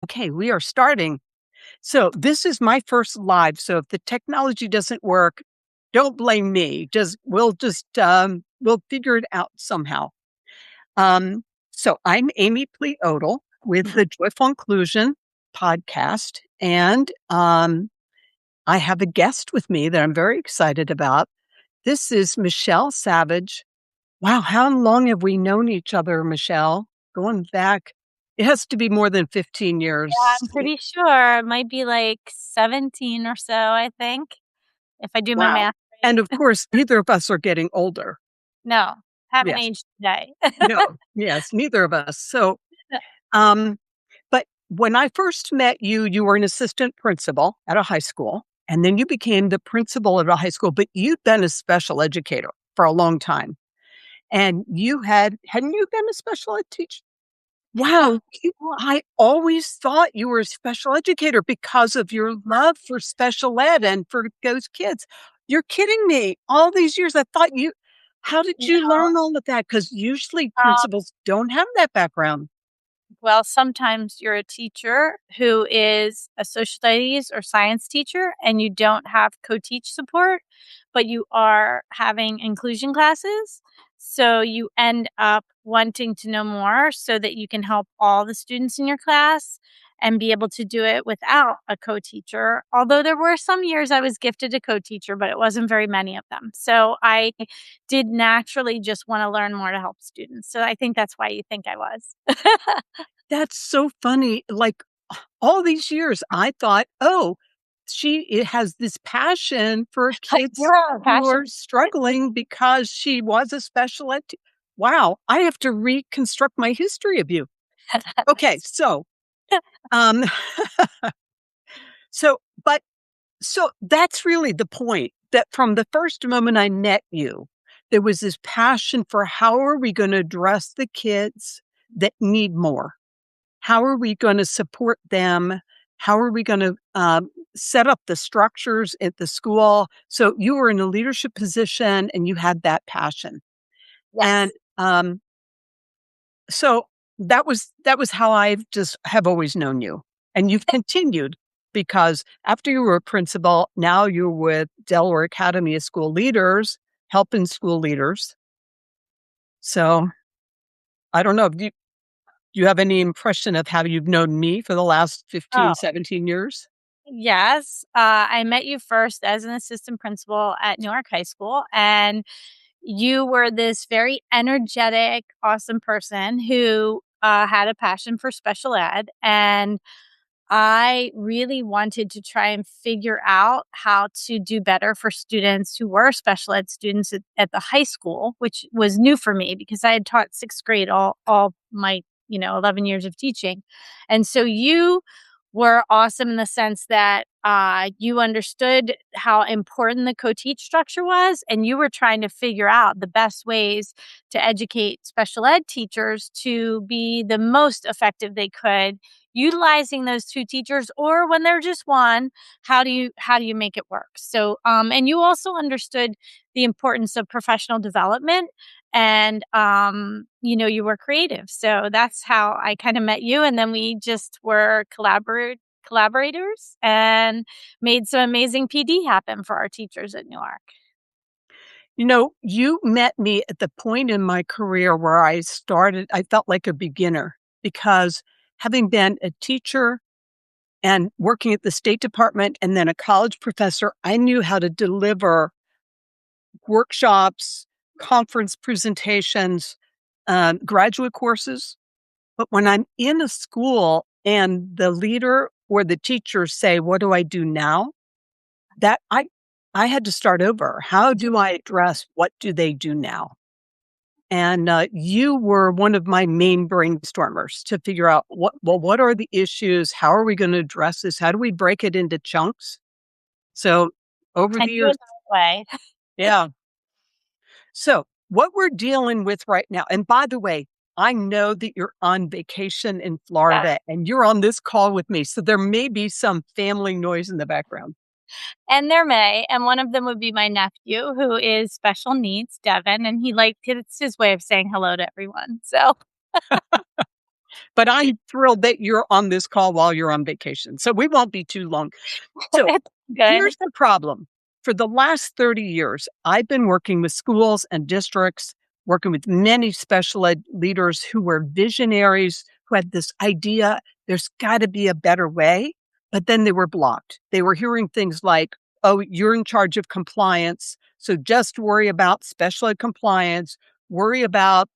Okay, we are starting. So this is my first live. So if the technology doesn't work, don't blame me. We'll figure it out somehow. So I'm Amy Pleet-Odle with the Joyful Inclusion podcast, and I have a guest with me that I'm very excited about. This is Michelle Savage. Wow, how long have we known each other, Michelle? Going back, it has to be more than 15 Yeah, years. I'm pretty sure it might be like 17 or so, I think, if I do my Wow. math And right. of course, neither of us are getting older. No, haven't Yes. aged today. No. Yes, neither of us. Um, but when I first met you, you were an assistant principal at a high school, and then you became the principal at a high school, but you'd been a special educator for a long time. And hadn't you been a special ed teacher? Wow, I always thought you were a special educator because of your love for special ed and for those kids. You're kidding me. All these years, I thought how did you No, learn all of that? Because usually um, principals don't have that background. well, sometimes you're a teacher who is a social studies or science teacher and you don't have co-teach support, but you are having inclusion classes. So you end up wanting to know more so that you can help all the students in your class and be able to do it without a co-teacher. Although there were some years I was gifted a co-teacher, but it wasn't very many of them. So I did naturally just want to learn more to help students. So I think that's why you think I was. That's so funny. Like all these years, I thought, oh, it has this passion for kids You're who passionate. are struggling because she was a special ed. Wow, I have to reconstruct my history of you. Okay, um, so, but so that's really the point, that from the first moment I met you, there was this passion for how are we going to address the kids that need more? How are we going to support them? How are we going to set up the structures at the school? So you were in a leadership position and you had that passion. And Yes. so that was how I just have always known you. And you've continued because after you were a principal, now you're with Delaware Academy of School Leaders, helping school leaders. So I don't know. Do you have any impression of how you've known me for the last 15, Oh, 17 years? yes. I met you first as an assistant principal at Newark High School, and you were this very energetic, awesome person who had a passion for special ed. And I really wanted to try and figure out how to do better for students who were special ed students at the high school, which was new for me because I had taught sixth grade all my 11 years of teaching. And so you were awesome in the sense that you understood how important the co-teach structure was, and you were trying to figure out the best ways to educate special ed teachers to be the most effective they could utilizing those two teachers, or when they're just one, how do you make it work? So and you also understood the importance of professional development, and you were creative. So that's how I kind of met you, and then we just were collaborators and made some amazing PD happen for our teachers at Newark. You met me at the point in my career where I felt like a beginner because having been a teacher and working at the State Department and then a college professor, I knew how to deliver workshops, conference presentations, graduate courses. But when I'm in a school and the leader or the teacher say, "What do I do now?" that I had to start over. How do I address what do they do now? And you were one of my main brainstormers to figure out what are the issues? How are we going to address this? How do we break it into chunks? So over And the do years, it the right way. yeah. So what we're dealing with right now, and by the way, I know that you're on vacation in Yes. Florida and you're on this call with me. So there may be some family noise in the background. And there may, and one of them would be my nephew, who is special needs, Devin, and it's his way of saying hello to everyone. So But I'm thrilled that you're on this call while you're on vacation. So we won't be too long. So It's good. here's the problem. For the last 30 years, I've been working with schools and districts, working with many special ed leaders who were visionaries, who had this idea there's got to be a better way, but then they were blocked. They were hearing things like, oh, you're in charge of compliance. So just worry about special ed compliance, worry about,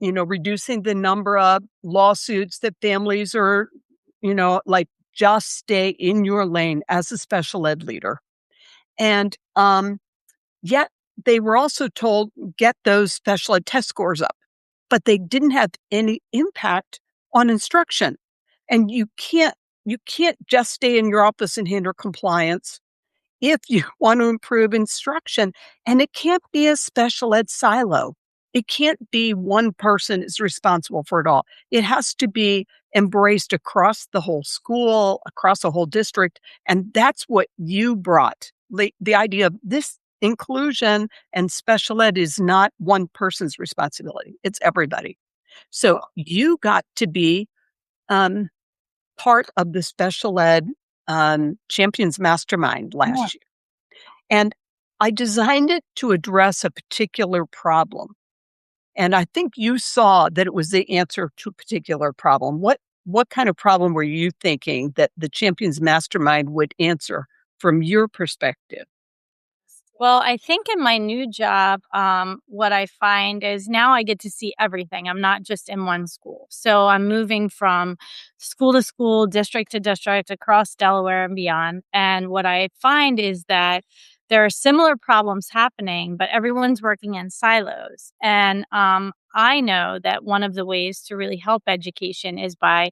reducing the number of lawsuits that families are, like just stay in your lane as a special ed leader. And yet they were also told, get those special ed test scores up, but they didn't have any impact on instruction. And you can't just stay in your office and handle compliance if you want to improve instruction. And it can't be a special ed silo. It can't be one person is responsible for it all. It has to be embraced across the whole school, across a whole district. And that's what you brought. The idea of this inclusion and special ed is not one person's responsibility. It's everybody. So you got to be part of the special ed Champions Mastermind Yeah. last year. And I designed it to address a particular problem. And I think you saw that it was the answer to a particular problem. What kind of problem were you thinking that the Champions Mastermind would answer from your perspective? Well, I think in my new job, what I find is now I get to see everything. I'm not just in one school. So I'm moving from school to school, district to district, across Delaware and beyond. And what I find is that there are similar problems happening, but everyone's working in silos. And I know that one of the ways to really help education is by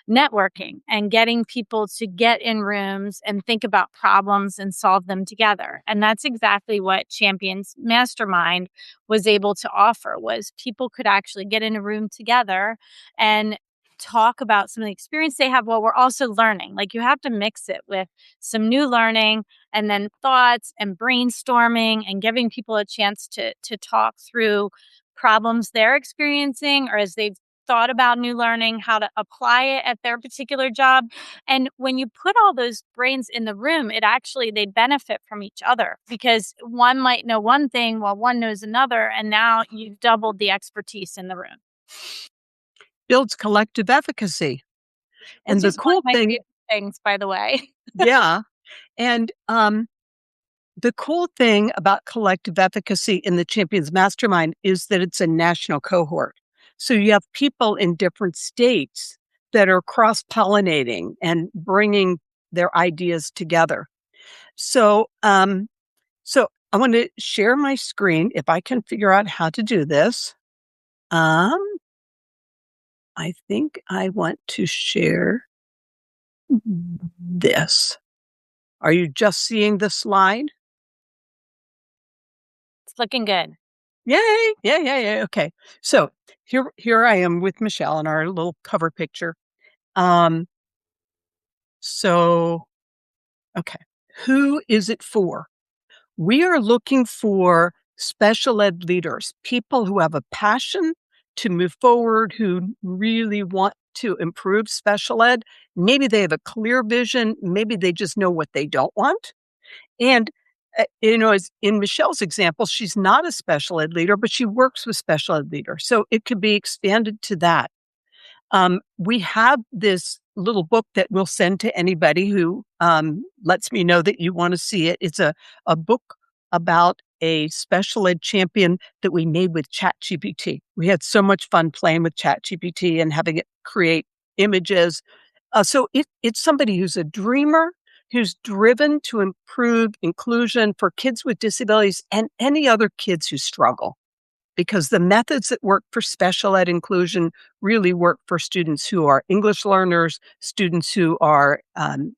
networking and getting people to get in rooms and think about problems and solve them together. And that's exactly what Champions Mastermind was able to offer, was people could actually get in a room together and talk about some of the experience they have while we're also learning. Like, you have to mix it with some new learning and then thoughts and brainstorming and giving people a chance to talk through problems they're experiencing, or as they've thought about new learning, how to apply it at their particular job. And when you put all those brains in the room, they benefit from each other, because one might know one thing while one knows another. And now you've doubled the expertise in the room, Builds collective efficacy. And which the is one of cool my thing, favorite things, by the way. yeah. And the cool thing about collective efficacy in the Champions Mastermind is that it's a national cohort. So you have people in different states that are cross-pollinating and bringing their ideas together. So, so I want to share my screen if I can figure out how to do this. I think I want to share this. Are you just seeing the slide? It's looking good. Yay. Yeah. Okay. So here I am with Michelle in our little cover picture. Um, so, okay. Who is it for? We are looking for special ed leaders, people who have a passion to move forward, who really want to improve special ed. Maybe they have a clear vision. Maybe they just know what they don't want. And, as in Michelle's example, she's not a special ed leader, but she works with special ed leaders. So it could be expanded to that. We have this little book that we'll send to anybody who lets me know that you want to see it. It's a book about a special ed champion that we made with ChatGPT. We had so much fun playing with ChatGPT and having it create images. So it's somebody who's a dreamer, who's driven to improve inclusion for kids with disabilities and any other kids who struggle, because the methods that work for special ed inclusion really work for students who are English learners, students who are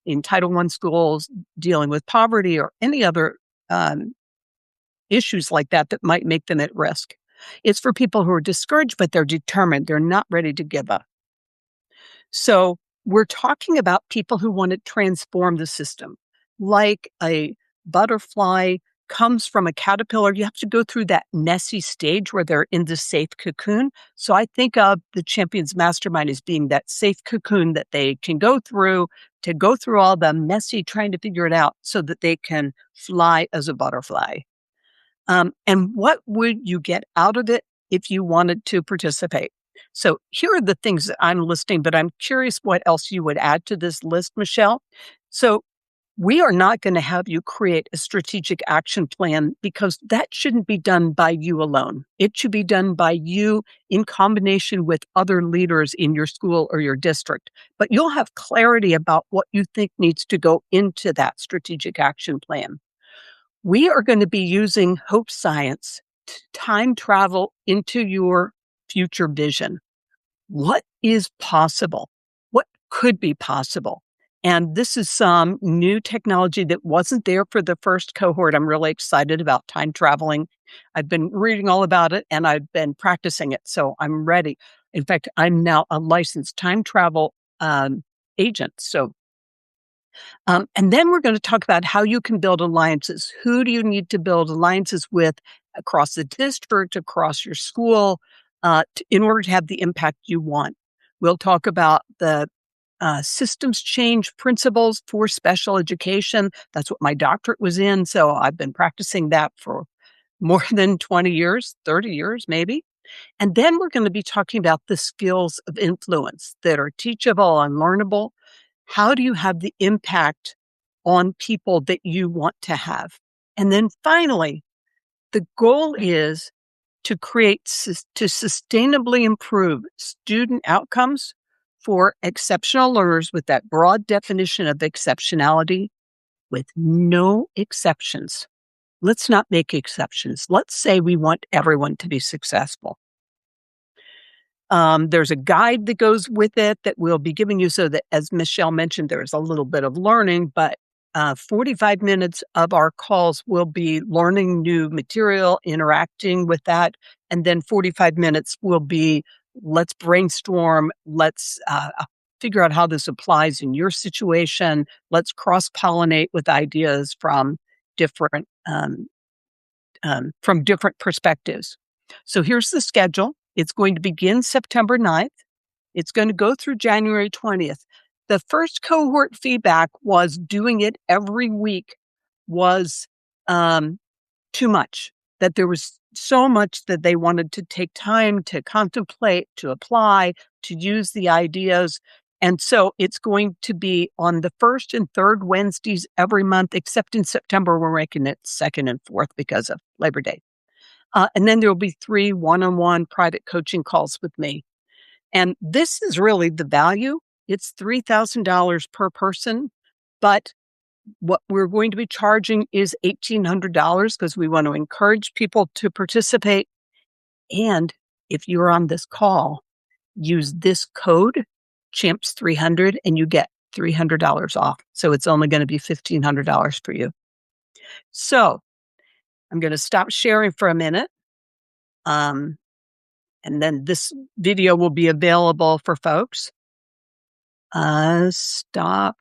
in Title I schools dealing with poverty or any other issues like that might make them at risk. It's for people who are discouraged, but they're determined. They're not ready to give up. So we're talking about people who want to transform the system, like a butterfly comes from a caterpillar, you have to go through that messy stage where they're in the safe cocoon. So I think of the Champions Mastermind as being that safe cocoon that they can go through to go through all the messy trying to figure it out so that they can fly as a butterfly. And what would you get out of it if you wanted to participate? So here are the things that I'm listing, but I'm curious what else you would add to this list, Michelle. So we are not going to have you create a strategic action plan because that shouldn't be done by you alone. It should be done by you in combination with other leaders in your school or your district. But you'll have clarity about what you think needs to go into that strategic action plan. We are going to be using Hope Science to time travel into your future vision. What is possible? What could be possible? And this is some new technology that wasn't there for the first cohort. I'm really excited about time traveling. I've been reading all about it and I've been practicing it. So I'm ready. In fact, I'm now a licensed time travel agent. And then we're going to talk about how you can build alliances. Who do you need to build alliances with across the district, across your school, in order to have the impact you want? We'll talk about the systems change principles for special education. That's what my doctorate was in. So I've been practicing that for more than 20 years, 30 years, maybe. And then we're going to be talking about the skills of influence that are teachable and learnable. How do you have the impact on people that you want to have? And then finally, the goal is to to sustainably improve student outcomes for exceptional learners with that broad definition of exceptionality with no exceptions. Let's not make exceptions. Let's say we want everyone to be successful. There's a guide that goes with it that we'll be giving you so that, as Michelle mentioned, there's a little bit of learning, but 45 minutes of our calls will be learning new material, interacting with that. And then 45 minutes will be, let's brainstorm, let's figure out how this applies in your situation. Let's cross-pollinate with ideas from different perspectives. So here's the schedule. It's going to begin September 9th. It's going to go through January 20th. The first cohort feedback was doing it every week was too much, that there was so much that they wanted to take time to contemplate, to apply, to use the ideas. And so it's going to be on the first and third Wednesdays every month, except in September, we're making it second and fourth because of Labor Day. And then there will be 3 one-on-one private coaching calls with me. And this is really the value. It's $3,000 per person, but what we're going to be charging is $1,800 because we want to encourage people to participate. And if you're on this call, use this code, CHAMPS300, and you get $300 off. So it's only going to be $1,500 for you. So I'm going to stop sharing for a minute. And then this video will be available for folks. Stop.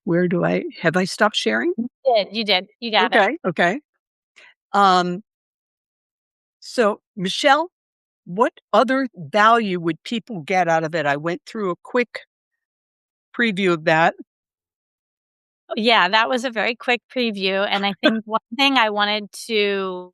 Have I stopped sharing? You did. You got it. Okay. So Michelle, what other value would people get out of it? I went through a quick preview of that. Yeah, that was a very quick preview. And I think one thing I wanted to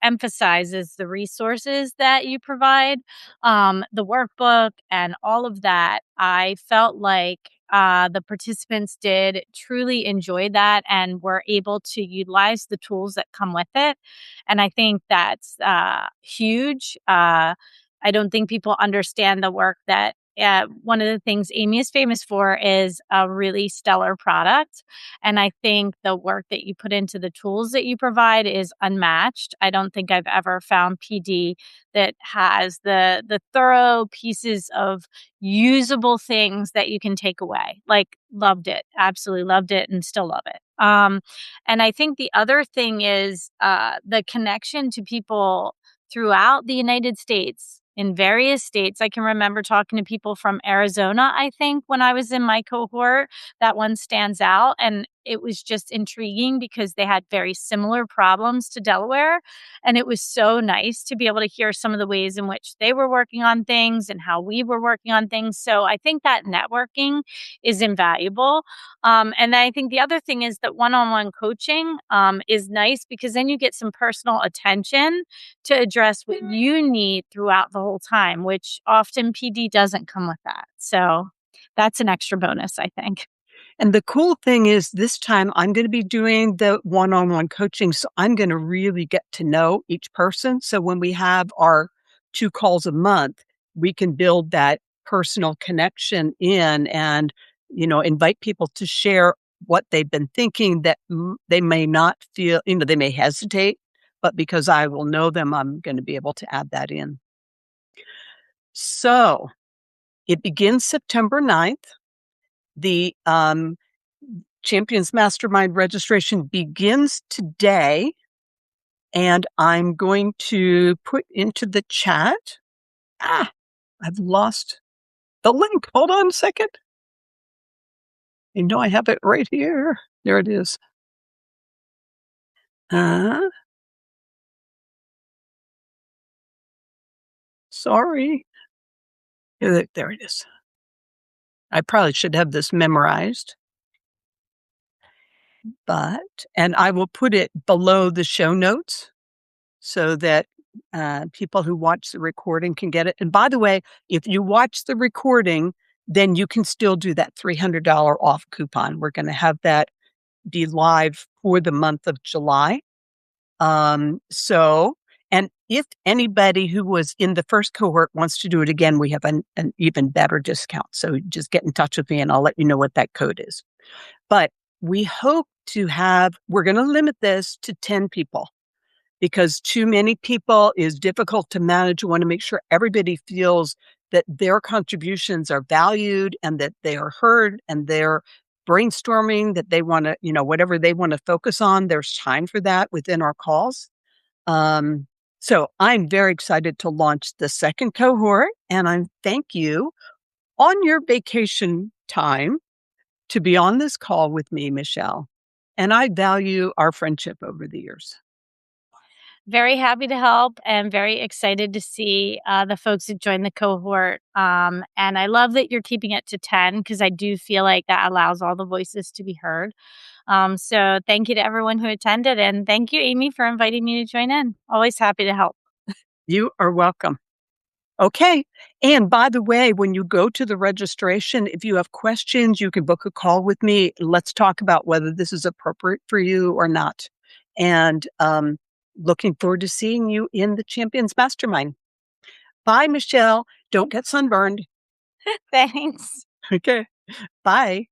emphasize is the resources that you provide, the workbook and all of that. I felt like the participants did truly enjoy that and were able to utilize the tools that come with it. And I think that's huge. I don't think people understand the work that one of the things Amy is famous for is a really stellar product. And I think the work that you put into the tools that you provide is unmatched. I don't think I've ever found PD that has the thorough pieces of usable things that you can take away. Like, loved it, absolutely loved it, and still love it. And I think the other thing is the connection to people throughout the United States, in various states. I can remember talking to people from Arizona, I think, when I was in my cohort. That one stands out. And it was just intriguing because they had very similar problems to Delaware. And it was so nice to be able to hear some of the ways in which they were working on things and how we were working on things. So I think that networking is invaluable. And then I think the other thing is that one-on-one coaching is nice because then you get some personal attention to address what you need throughout the whole time, which often PD doesn't come with that. So that's an extra bonus, I think. And the cool thing is this time I'm going to be doing the one-on-one coaching. So I'm going to really get to know each person. So when we have our 2 calls a month, we can build that personal connection in and, invite people to share what they've been thinking that they may not feel, they may hesitate, but because I will know them, I'm going to be able to add that in. So it begins September 9th. The Champions Mastermind registration begins today, and I'm going to put into the chat. I've lost the link. Hold on a second. I know I have it right here. There it is. Sorry. There it is. I probably should have this memorized. And I will put it below the show notes so that people who watch the recording can get it. And by the way, if you watch the recording, then you can still do that $300 off coupon. We're going to have that be live for the month of July. And if anybody who was in the first cohort wants to do it again, we have an even better discount. So just get in touch with me and I'll let you know what that code is. But we hope we're going to limit this to 10 people because too many people is difficult to manage. We want to make sure everybody feels that their contributions are valued and that they are heard and they're brainstorming, that they want to, whatever they want to focus on, there's time for that within our calls. So I'm very excited to launch the second cohort, and I thank you on your vacation time to be on this call with me, Michelle. And I value our friendship over the years. Very happy to help and very excited to see the folks that join the cohort. And I love that you're keeping it to 10 because I do feel like that allows all the voices to be heard. So thank you to everyone who attended. And thank you, Amy, for inviting me to join in. Always happy to help. You are welcome. Okay. And by the way, when you go to the registration, if you have questions, you can book a call with me. Let's talk about whether this is appropriate for you or not. And looking forward to seeing you in the Champions Mastermind. Bye, Michelle. Don't get sunburned. Thanks. Okay. Bye.